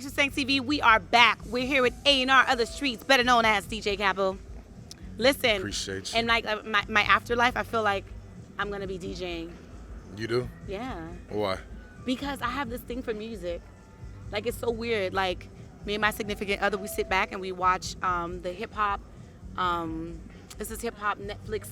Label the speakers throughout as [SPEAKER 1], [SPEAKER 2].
[SPEAKER 1] seg2 TV. We are back. We're here with A&R Other Streets, better known as DJ CAPO. Listen,
[SPEAKER 2] Appreciate you.
[SPEAKER 1] and like my afterlife, I feel like I'm gonna be DJing.
[SPEAKER 2] You do?
[SPEAKER 1] Yeah.
[SPEAKER 2] Why?
[SPEAKER 1] Because I have this thing for music. Like, it's so weird. Like, me and my significant other, we sit back and we watch the hip hop. This is hip hop Netflix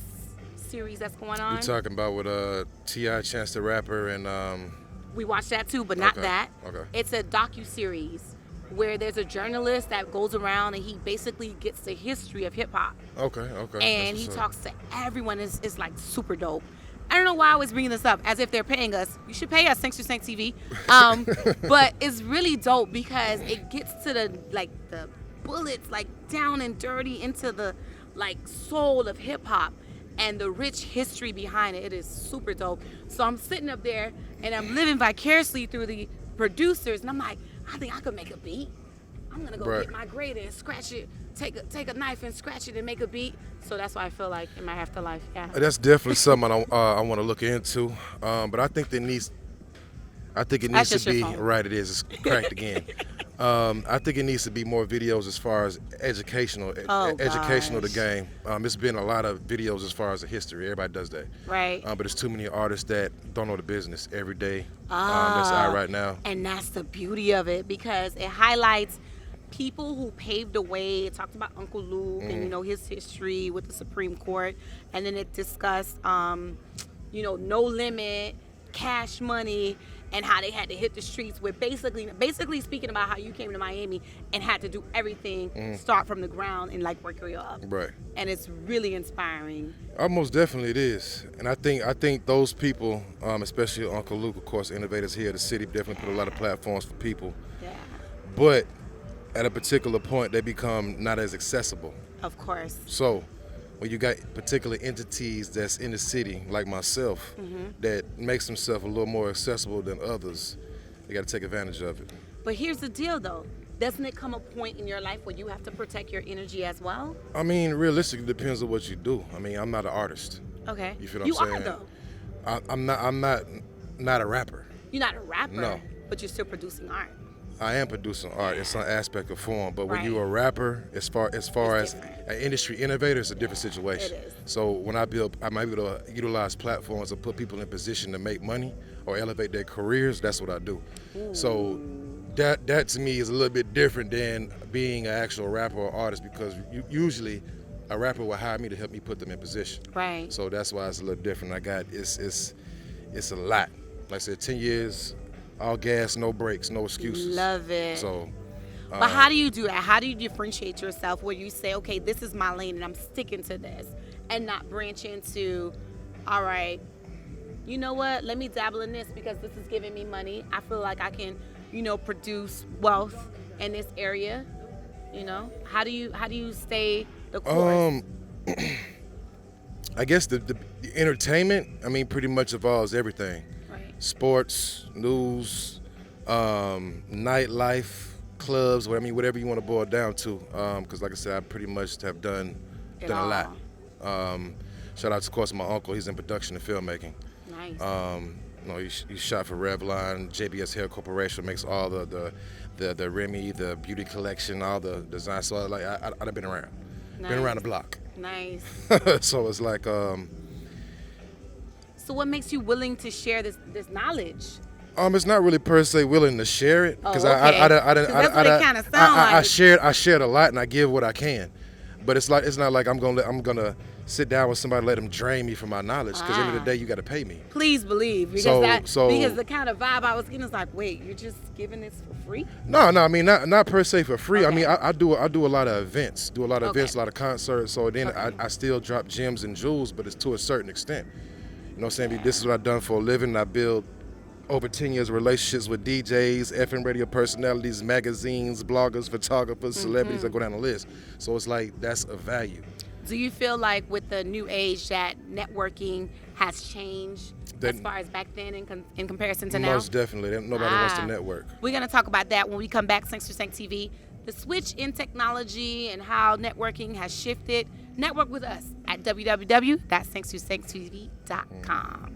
[SPEAKER 1] series that's going on.
[SPEAKER 2] You talking about with T.I., Chance the Rapper, and
[SPEAKER 1] We watch that too, but not
[SPEAKER 2] Okay,
[SPEAKER 1] that.
[SPEAKER 2] okay.
[SPEAKER 1] It's a docu-series where there's a journalist that goes around and he basically gets the history of hip hop.
[SPEAKER 2] Okay.
[SPEAKER 1] And
[SPEAKER 2] That's
[SPEAKER 1] he
[SPEAKER 2] what's up.
[SPEAKER 1] talks to everyone. It's like super dope. I don't know why I was bringing this up, as if they're paying us. You should pay us, seg2 TV. But it's really dope because it gets to the bullets, like down and dirty into the like soul of hip hop and the rich history behind it. It is super dope. So I'm sitting up there and I'm living vicariously through the producers, and I'm like, I think I could make a beat. I'm gonna go
[SPEAKER 2] Right.
[SPEAKER 1] get my grader and scratch it. Take a knife and scratch it and make a beat. So that's why I feel like in my afterlife, yeah.
[SPEAKER 2] That's definitely something I want to look into. But I think it needs
[SPEAKER 1] That's just
[SPEAKER 2] to be
[SPEAKER 1] your phone.
[SPEAKER 2] right. It is. It's cracked again. I think it needs to be more videos as far as educational the game. It's been a lot of videos as far as the history. Everybody does that.
[SPEAKER 1] Right.
[SPEAKER 2] But there's too many artists that don't know the business every day. That's out right now.
[SPEAKER 1] And that's the beauty of it, because it highlights people who paved the way. It talked about Uncle Luke and his history with the Supreme Court, and then it discussed No Limit, Cash Money, and how they had to hit the streets with basically speaking about how you came to Miami and had to do everything, start from the ground and like work your way up.
[SPEAKER 2] Right.
[SPEAKER 1] And it's really inspiring.
[SPEAKER 2] Most definitely it is, and I think those people, especially Uncle Luke, of course, innovators here at the city, definitely put a lot of platforms for people.
[SPEAKER 1] Yeah.
[SPEAKER 2] But at a particular point, they become not as accessible.
[SPEAKER 1] Of course.
[SPEAKER 2] So when you got particular entities that's in the city, like myself, that makes themselves a little more accessible than others, they got to take advantage of it.
[SPEAKER 1] But here's the deal, though. Doesn't it come a point in your life where you have to protect your energy as well?
[SPEAKER 2] I mean, realistically, it depends on what you do. I mean, I'm not an artist.
[SPEAKER 1] Okay.
[SPEAKER 2] You feel what I'm saying?
[SPEAKER 1] You are, though.
[SPEAKER 2] I'm not a rapper.
[SPEAKER 1] You're not a rapper.
[SPEAKER 2] No.
[SPEAKER 1] But you're still producing art.
[SPEAKER 2] I am producing art in some aspect or form, but when
[SPEAKER 1] Right.
[SPEAKER 2] you're a rapper, as far as
[SPEAKER 1] different.
[SPEAKER 2] an industry innovator, it's a different situation.
[SPEAKER 1] It is.
[SPEAKER 2] So when I might be able to utilize platforms and put people in position to make money or elevate their careers. That's what I do. So that to me is a little bit different than being an actual rapper or artist, because usually a rapper will hire me to help me put them in position.
[SPEAKER 1] Right.
[SPEAKER 2] So that's why it's a little different. It's a lot. Like I said, 10 years. All gas, no brakes, no excuses.
[SPEAKER 1] Love it.
[SPEAKER 2] So,
[SPEAKER 1] But how do you do that? How do you differentiate yourself where you say, okay, this is my lane and I'm sticking to this, and not branch into, all right, you know what, let me dabble in this because this is giving me money. I feel like I can, produce wealth in this area. How do you stay the course?
[SPEAKER 2] I guess the entertainment, pretty much involves everything. Sports, news, nightlife, clubs, whatever you want to boil it down to. Because like I said, I pretty much have done a lot. Shout out to, of course, my uncle. He's in production and filmmaking.
[SPEAKER 1] Nice.
[SPEAKER 2] He shot for Revlon, JBS Hair Corporation, makes all the Remy, the beauty collection, all the design. So I've been around.
[SPEAKER 1] Nice.
[SPEAKER 2] Been around the block.
[SPEAKER 1] Nice.
[SPEAKER 2] So it's like...
[SPEAKER 1] So what makes you willing to share this knowledge?
[SPEAKER 2] It's not really per se willing to share it, because
[SPEAKER 1] okay. That's what it kind of sounds like.
[SPEAKER 2] I shared a lot and I give what I can, but it's not like I'm gonna sit down with somebody and let them drain me from my knowledge, because at the end of the day you got to pay me.
[SPEAKER 1] Please believe, because because the kind of vibe I was getting is like, wait, you're just giving this for free?
[SPEAKER 2] No, not per se for free.
[SPEAKER 1] Okay.
[SPEAKER 2] I do a lot of events, a lot of concerts. So then I still drop gems and jewels, but it's to a certain extent. You know what I'm saying? This is what I've done for a living. I build over 10 years of relationships with DJs, FM radio personalities, magazines, bloggers, photographers, celebrities. I go down the list. So it's like, that's a value.
[SPEAKER 1] Do you feel like with the new age that networking has changed as far as back then in comparison to now?
[SPEAKER 2] Most definitely. Nobody wants to network.
[SPEAKER 1] We're going to talk about that when we come back, seg2 TV. The switch in technology and how networking has shifted. Network with us at www.seg2tv.com.